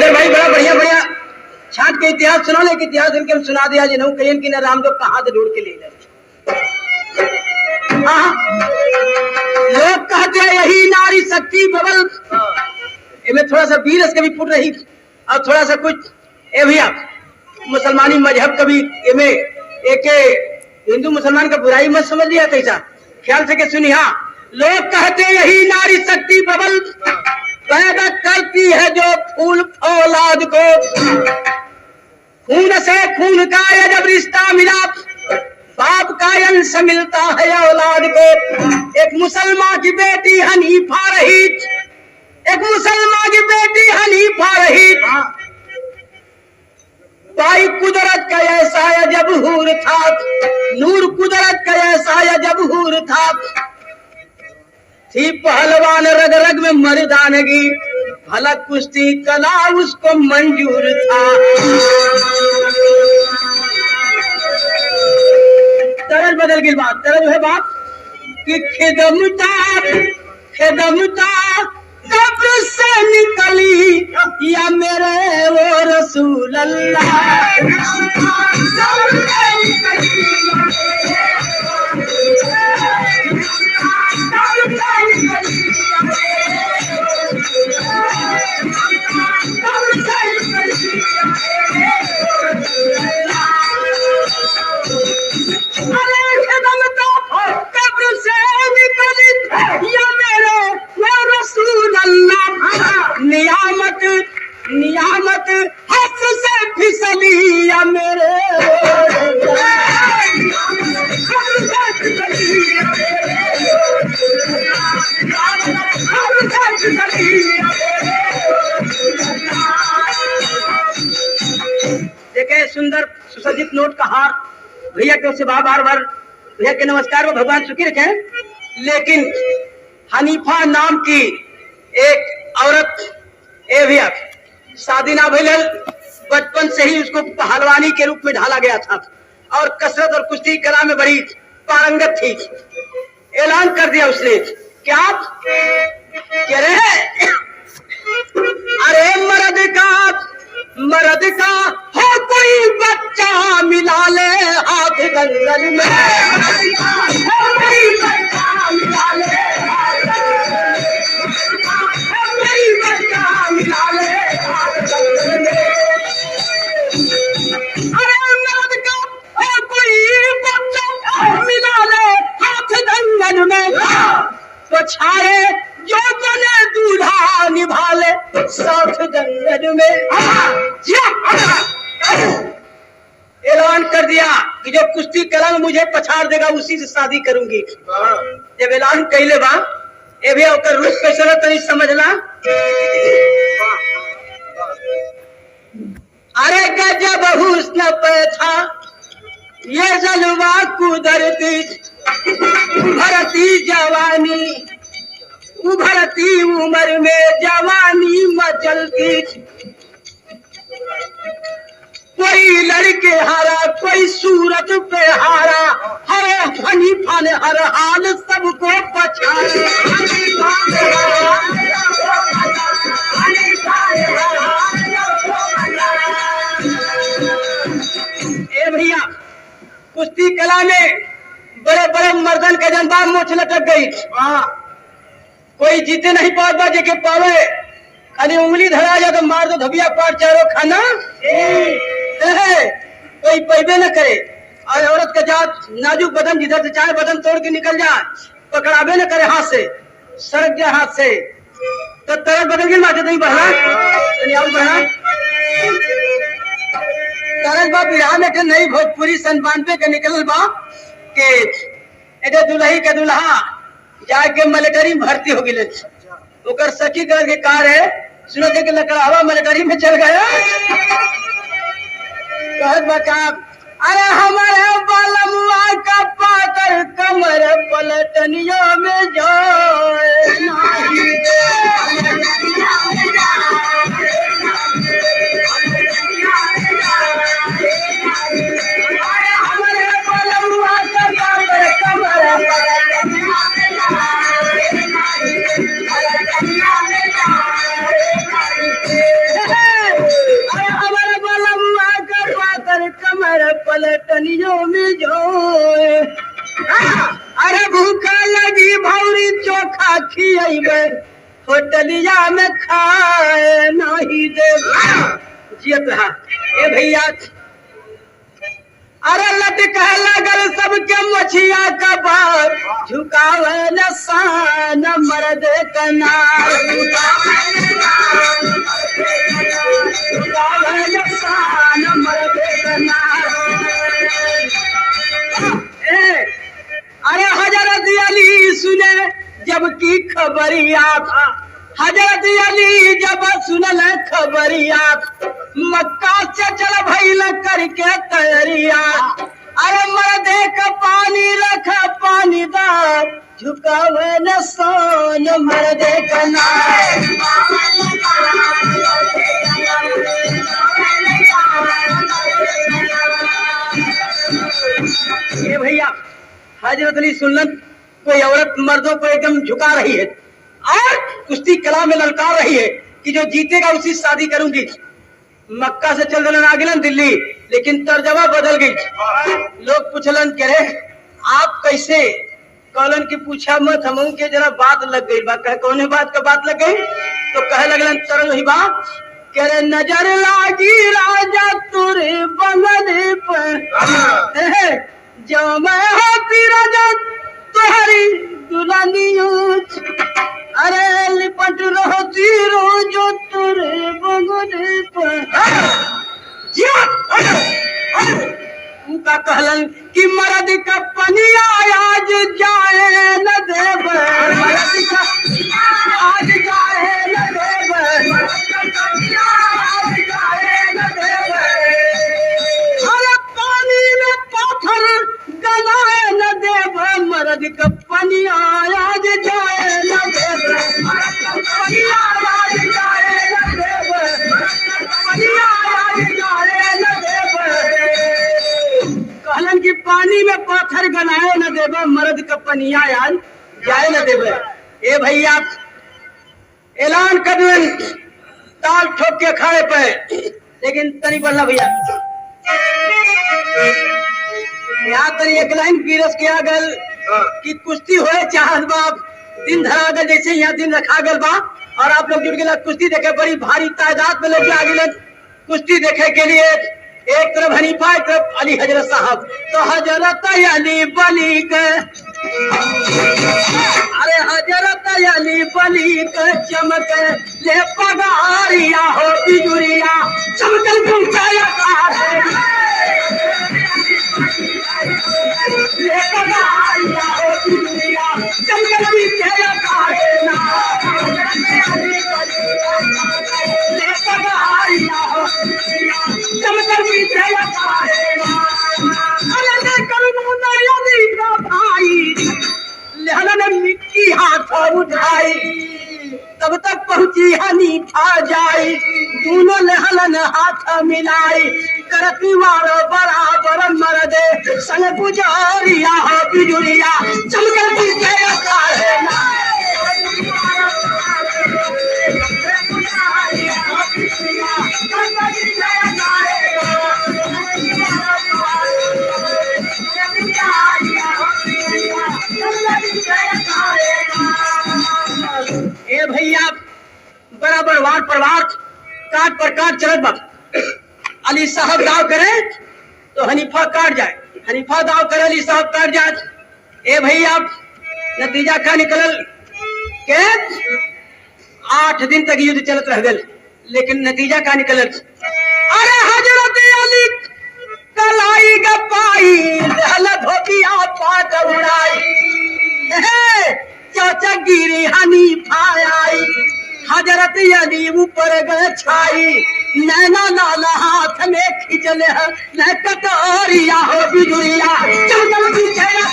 अरे भाई बड़ा बढ़िया बढ़िया छाट के इतिहास सुना ले कि इतिहास इनके हम सुना दिया जिन्हों कहियन कि न राम जो कहाँ से ढूंढ के ले गए। लोग कहते हैं यही नारी शक्ति बबल। इनमें थोड़ा सा वीर के भी फुट रही और थोड़ा सा कुछ ए भैया मुसलमानी मजहब कभी इनमें एक हिंदू मुसलमान का बुराई मत समझ लिया कैसा ख्याल से के सुनी। हाँ लोग कहते हैं यही नारी शक्ति बबल पैदा करती है जो फूल औलाद को। खून से खून का ये जब रिश्ता मिला बाप का अंश मिलता है औलाद को। एक मुसलमान की बेटी हनीफा रही, एक मुसलमान की बेटी हनीफा रही। भाई कुदरत का ऐसा या जब हूर था, नूर कुदरत का ऐसा या जब हूर था। थी पहलवान रग रग में मर्दानगी, भला कुश्ती कला उसको मंजूर था। तरज बदल गई बात, तरज है बात कि खिदमता कब्र से निकली या मेरे वो रसूल अल्लाह। नियामत हक से फिसली या मेरे देखे सुंदर सुसज्जित नोट का हार भैया के सेवा बार बार भैया के नमस्कार में भगवान सुखी रखे। लेकिन हनीफा नाम की एक औरत ए भैया शादी ना भइल, बचपन से ही उसको पहलवानी के रूप में ढाला गया था और कसरत और कुश्ती कला में बड़ी पारंगत थी। ऐलान कर दिया उसने क्या कह रहे अरे मर्द का हो कोई बच्चा मिला ले हाथ गंगल में। तो छाए जो बने दूल्हा निभा ले साथ जंगल में। ऐलान कर दिया कि जो कुश्ती कला में मुझे पछाड़ देगा उसी से शादी करूंगी। जब ऐलान कहले बा ए भी ओकर रूप कैसे तनी समझला। अरे गजब हुस्न पे था ये जलवा कुदरती, उभरती उम्र में जवानी मचलती। कोई लड़के हारा कोई सूरत पे हारा, हरे हनीफा ने हर हाल सबको पछाड़ा। ए भैया कुश्ती कला में बड़े बड़े मर्दन के जनबा मोछ लटक गई। कोई जीते नहीं पाता जेके पावे खाली उंगली धरा जा तो मार दो धबिया पार चारों खाना कोई पैबे न करे। और औरत का जात नाजुक बदन जिधर से चाहे बदन तोड़ के निकल जाए पकड़ाबे न करे हाथ से सड़क जाए हाथ से तो तरह बदल के माथे नहीं बढ़ा बढ़ा तरह बा बिहार में नई भोजपुरी सन 92 के निकल बा के एगो दुल्ही के दुल्हा जाके मिलिट्री में भर्ती हो गई। ओकर सखी कर के कार है सुनो के लकड़ावा मिलिट्री में चल गया। कहत बका अरे हमारे बालमुआ का पातर कमर पलटनियों में जाए खियबे होटलिया में खाए नहीं दे जियत रहा ए भैया। अरे लटक लगल सबके मछिया का बार झुकावे न सान मर्द कनार झुकावे न सान मर्द कनार। अरे हजरत अली सुने जबकि खबरिया था हजरत अली जब सुनल खबरिया मक्का से चल भइल करके तैयारिया। अरे मर्दे का पानी रख पानी दार झुकावे न सोन मर्दे का नार। ये भैया हजरत अली सुन्नत कोई औरत मर्दों को एकदम झुका रही है और कुश्ती कला में ललकार रही है कि जो जीतेगा उसी शादी करूंगी। मक्का से चल दलन आगिलन दिल्ली लेकिन तर्जमा बदल गई। लोग पूछलन करे आप कैसे कहलन की पूछा मत हम के जरा बात लग गई बा कहे कौन बात का बात लग गई तो कहे लगलन तरल ही बात करे नजर लागी राजा तुरे बंगल पर जो मैं होती राजा तुम्हारी दुल्हनी अरे लिपट रहती रोजो तुरे बंगले पर उनका कहलन कि मर्द का पनिया आज जाए न देव मर्द का आज जाए न देव आज जाए न देव। अरे पानी में पाथर गलाए न देव मर्द का पनिया आज जाए न देव मर्द का पनिया आज जाए न देव पनिया आज जाए न देव। कहलन की पानी में पाथर गलाए न देव मर्द का पनिया आज जाए न देव। ए भैया ऐलान कर ताल ठोक के खाए पे लेकिन तनी बोलना भैया यहाँ तरी एक लाइन पीरस किया गल कि कुश्ती होए चाहत बाप दिन धरा गल जैसे यहाँ दिन रखा गल बा और आप लोग जुट गए कुश्ती देखे बड़ी भारी तादाद में लोग आ गए कुश्ती देखे के लिए। एक तरफ हनीफा एक तरफ अली हजरत साहब तो हजरत अली बली के अरे हजरत अली बली के चमक ले पगारिया हो बिजुरिया चमकल पहुंचाया ले पगारिया हो बिजुरिया चमकल पहुंचाया ले पगारिया हो चमकल पहुंचाया भाई लहलन मिट्टी हाथ उठाई तब तक पहुंची हनीफा जाई दोनों लहलन हाथ मिलाई करती मारो बराबर मर्दे सन गुजारिया हो बिजुरिया चमकल पहुंचाया ए भैया बराबर वार पर वार काट पर काट चलत बा। अली साहब दाव करे तो हनीफा काट जाए हनीफा दाव करे अली साहब काट जाए। ए भैया नतीजा का निकलल के 8 दिन तक युद्ध चलत रह गल लेकिन नतीजा का निकलल अरे हजरत अली कलाई गपाई हल धोतिया पाट उड़ाई चाचा गिरी हनीफा आई हजरत अली ऊपर गए छाई नैना लाल हाथ में खिंचले न कटोरिया हो बिजुरिया चमकल पहुंचाया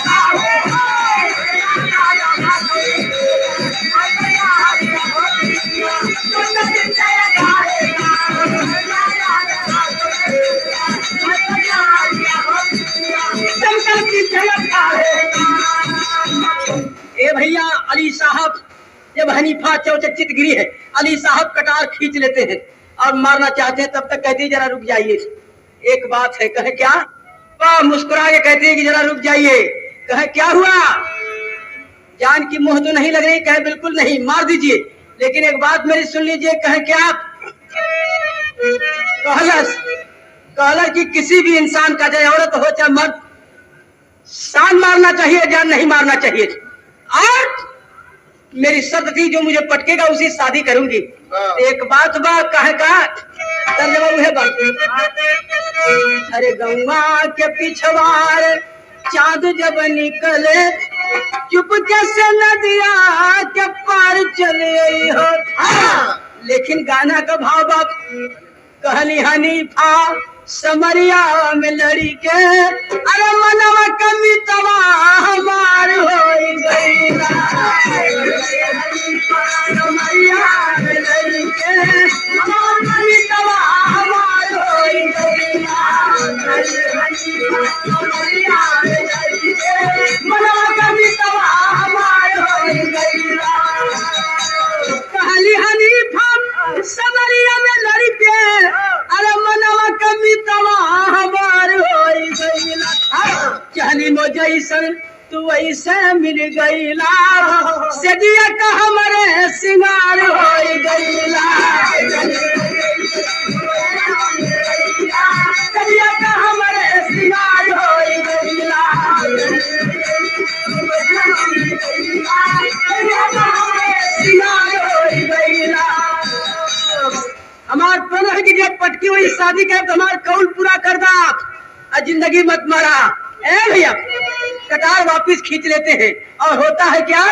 ए भैया अली साहब जब हनीफा चौचकित गिरी है अली साहब कटार खींच लेते हैं और मारना चाहते हैं तब तक कहती है जरा रुक जाइए एक बात है। कहे क्या मुस्कुरा के कहती है कि जरा रुक जाइए। कहे क्या हुआ जान की मोह तो नहीं लग रही? कहे बिल्कुल नहीं, मार दीजिए, लेकिन एक बात मेरी सुन लीजिए। कहे क्या? कहला कि किसी भी इंसान का, चाहे औरत हो चाहे मर्द, शान मारना चाहिए, जान नहीं मारना चाहिए। और मेरी शर्त थी, जो मुझे पटकेगा उसी शादी करूंगी। एक बात बा, कहे का तर्जमा है बात। अरे गौवा के पिछवाड़ चांद जब निकले, चुप कैसे नदिया के पार चले हो। लेकिन गाना का भाव बाप, कहली हनीफा समरिया में लड़ी के, अरे मनवा कमी तवा हमार हो गई। समरिया में लड़ी के, मनवा कमी तवा हमार हो गई। समरिया में लड़ी के, मनवा कमी तवा हमार हो गई। कहली हनीफा समरिया में लड़ी के, अरे मनवा कमी तवा हमार हो गईला। कहली मो जैसन तू वैसे मिल गईला, सदिया का हमारे सिंगार हो गईला। सदिया का हमारे सिंगार हो गईला। सिंगार हो गईला। हमार प्रणय की जब पटकी हुई शादी करे तो हमार कौल पूरा कर दा, जिंदगी मत मारा। ए भैया, कटार वापिस खींच लेते हैं। और होता है क्या?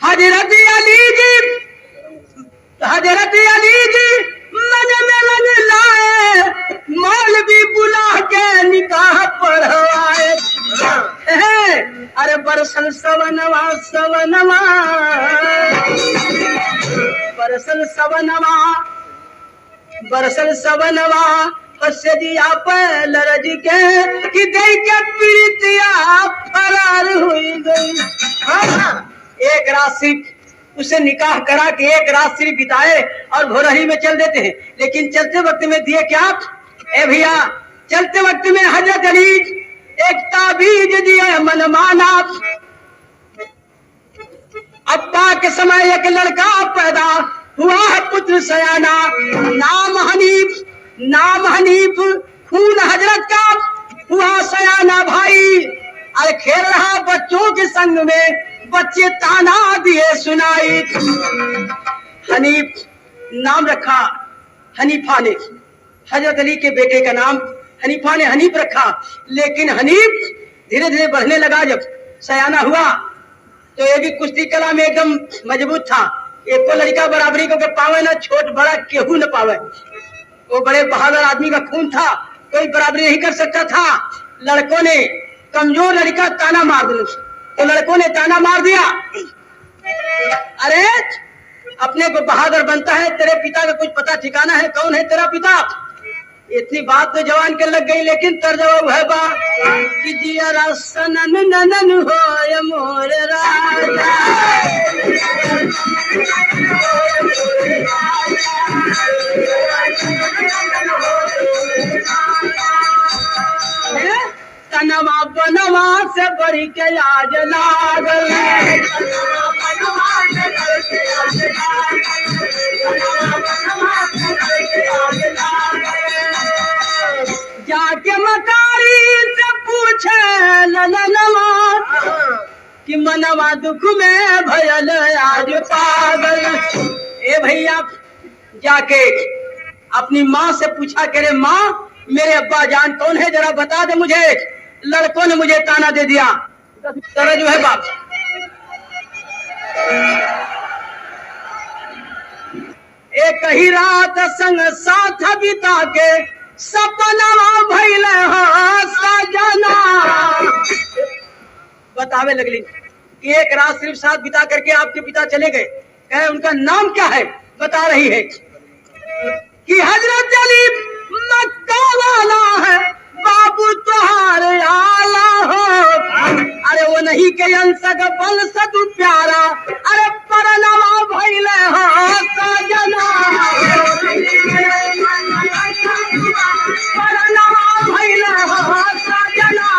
हजरत अली जी, हजरत अली जी मन में लग लाए, मौलवी बुला के निकाह पढ़वाए। अरे बरसल सवनवा सवनवा, बरसल सवनवा, बरसल सवनवा, दिया पर लरज के कि दे के प्रीतिया फरार हुई गई। एक रात सिर्फ उसे निकाह करा के एक रात सिर्फ बिताए और भोरही में चल देते हैं। लेकिन चलते वक्त में दिए क्या? ए भैया, चलते वक्त में हजरत अली एक ताबीज दिया मनमाना। अब्बा के समय एक लड़का पैदा हुआ है, पुत्र सयाना, नाम हनीफ, नाम हनीफ, खून हजरत का हुआ सयाना भाई। अरे खेल रहा बच्चों के संग में, बच्चे ताना दिए सुनाई। हनीफ नाम रखा हनीफा ने, हजरत अली के बेटे का नाम हनीफा ने हनीफ रखा। लेकिन हनीफ धीरे धीरे बढ़ने लगा। जब सयाना हुआ तो ये भी कुश्ती कला में एकदम मजबूत था। एक को लड़का बराबरी को पावे ना, छोट बड़ा केहू न पावे। वो बड़े बहादुर आदमी का खून था, कोई बराबरी नहीं कर सकता था। लड़कों ने कमजोर लड़का ताना मार दिया, तो लड़कों ने ताना मार दिया, अरे अपने को बहादुर बनता है, तेरे पिता का कुछ पता ठिकाना है? कौन है तेरा पिता? इतनी बात तो जवान के लग गई। लेकिन तर्जमा है बा कि जिया सनन ननन हो मोर राजा, तनवा बनवा से बड़ी के आज लागल, जाके मकारी से पूछे ललनवा कि मनवा दुख में भयल आज पागल। ए भैया, जाके अपनी माँ से पूछा कि रे माँ, मेरे अब्बा जान कौन है, जरा बता दे मुझे। लड़कों ने मुझे ताना दे दिया। तरह जो है बाप, एक ही रात संग साथ बिता के सपना भइल सजना। बतावे लगली कि एक रात सिर्फ साथ बिता करके आपके पिता चले गए। कहे उनका नाम क्या है? बता रही है कि हजरत अली मक्का वाला है, बाबू तुहार आला हो। अरे वो नहीं के अंसक बल सदु प्यारा, अरे परनवा भइले हो सजना, परनवा भइले हो सजना।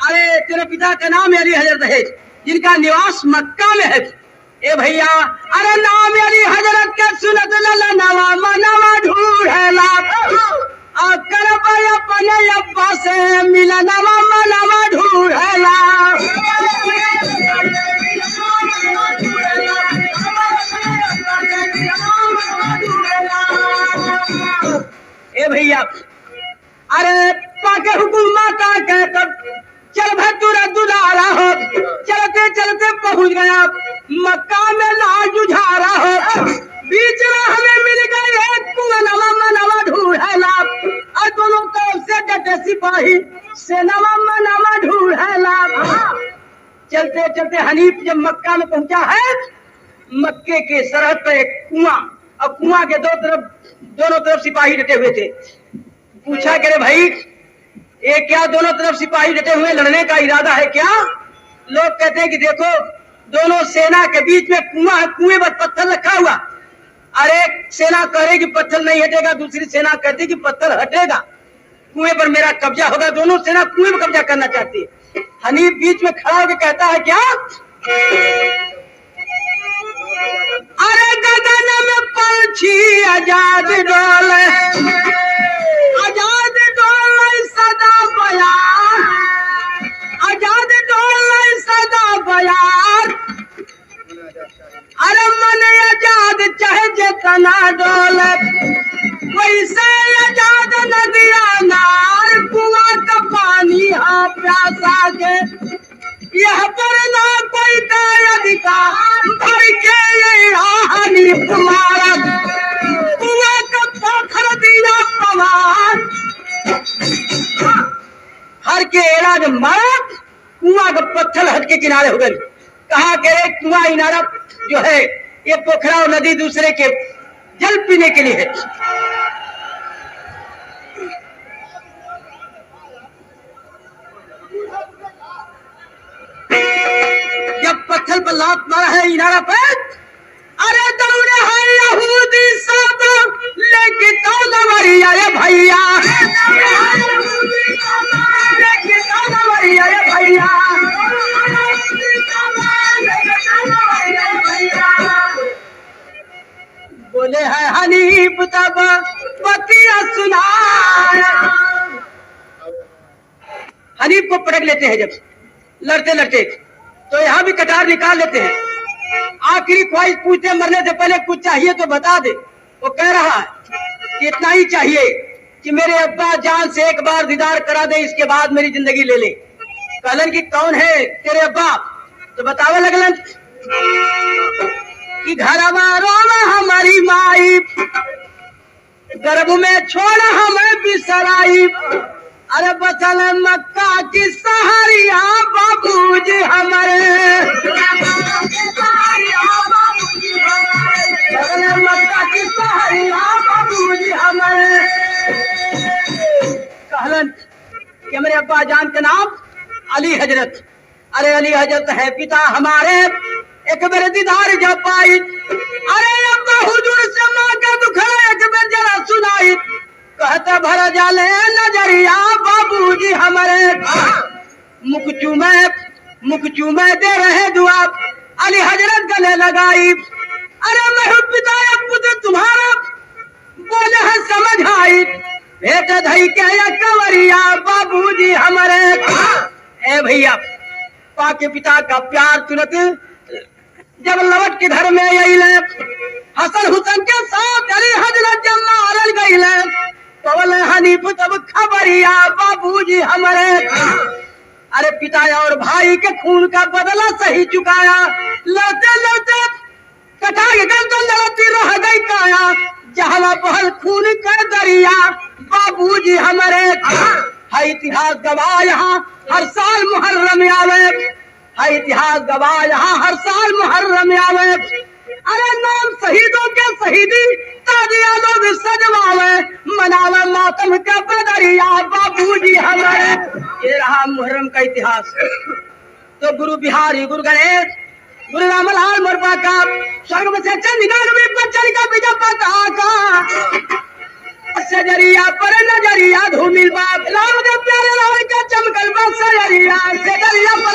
अरे तेरे पिता का नाम अली हजरत है, जिनका निवास मक्का में है। ए भैया, अरे नाम अली हजरत के सुनत लला नवा मनवा ढूढ़ला, अकर अपने अब्बा से मिला नवा मनवा ढूढ़ला। ए भैया, अरे पाके हुकुमाता के तब चल भतुरा दुलारा हो, चलते चलते पहुंच गया मक्का में लाल जुझारा हो। बीच में हमें मिल गए एक कुआं नवा मनवा ढूढ़ला, और दोनों तरफ से डटे सिपाही से नवा मनवा ढूढ़ला। चलते चलते हनीफ जब मक्का में पहुंचा है, मक्के के सरहद पे एक कुआं, और कुआं के दोनों तरफ सिपाही डटे हुए थे। पूछा करे भाई, ये क्या दोनों तरफ सिपाही डटे हुए, लड़ने का इरादा है क्या? लोग कहते हैं कि देखो, दोनों सेना के बीच में कुआं है, कुएं पर पत्थर रखा हुआ। अरे सेना कह रही कि पत्थर नहीं हटेगा, दूसरी सेना कहती कि पत्थर हटेगा, कुएं पर मेरा कब्जा होगा। दोनों सेना कुएं पर कब्जा करना चाहती है। हनीफ बीच में खड़ा होकर कहता है क्या, अरे गगन में पंछी आजाद डोले, आजाद डोले सदा बयार, आजाद डोले सदा बयार। अरे मन आजाद चाहे जितना डोले, वैसे आजाद नदिया नार, कुआं का पानी हाँ प्यासा के, यह पर ना कोई का अधिकार, भर के ये हनीफ मारा, कुआं का पोखर दिया पवार। हर के एड़ा जब मारा, कुआं का पत्थर हट के किनारे हो गए। कहा के कुआं इनारा जो है ये पोखरा और नदी दूसरे के जल पीने के लिए है। जब पत्थर पर लात मारा है इनारा पर, अरे दौड़े हैं यहूदी सब लेके तो नवरिया रे भैया, लेके तो नवरिया रे भैया। बोले है हनीफ तब पतिया सुना, हनीफ को पटक लेते हैं जब लड़ते लड़ते, तो यहाँ भी कटार निकाल लेते हैं। आखिरी ख्वाहिश पूछते, मरने से पहले कुछ चाहिए तो बता दे। वो कह रहा है कि इतना ही चाहिए कि मेरे अब्बा जान से एक बार दीदार करा दे, इसके बाद मेरी जिंदगी ले ले। कहलन कि कौन है तेरे अब्बा? तो बतावे लगलन कि घरवारों में हमारी माई, गर्भ में छोड़ा हमें बिसराई, अरे बचल मक्का की सहारिया बाबूजी हमारे, मक्का की सहारिया बाबूजी हमारे। कहलन कि मेरे अब्बा जान का नाम अली हजरत, अरे अली हजरत है पिता हमारे, एक बार दीदार जब पाई, अरे अब्बा हुजूर से मां का दुखड़ा एक बार जरा सुनाई, कहते भर जाले नजरिया बाबूजी हमारे। मुख चूमे दे रहे दुआ, अली हजरत गले लगाई, अरे मैं पिता पुत्र तुम्हारा, बोले है समझ आई, भेट धई के कंवरिया बाबूजी हमारे। ए भैया, पाके पिता का प्यार तुरंत जब लौट के घर में आई, हसन हुसैन के साथ अली हजरत जब मारल गई, तो बोले हनीफ तब खबरिया बाबूजी हमारे। अरे पिता और भाई के खून का बदला सही चुकाया, लड़ते लड़ते कटा के तो लड़ती रह गई काया, जहला बहल खून का दरिया बाबूजी हमारे। है इतिहास गवाह यहाँ हर साल मुहर्रम आवे, है इतिहास गवाह यहाँ हर साल मुहर्रम आवे। अरे नाम शहीदों के शहीदी ताजिया लोग सजवावे, मनावे मातम का बदरिया बाबूजी हमारे। ये रहा मुहर्रम का इतिहास। तो गुरु बिहारी, गुरु गणेश, गुरु रामलाल मोरपा का स्वर्ग में से चंद निकाल में बच्चन का बीजा पता का सजरिया पर नजरिया धूमिल बाप राम के प्यारे लाल का चमकल बा सजरिया सजरिया पर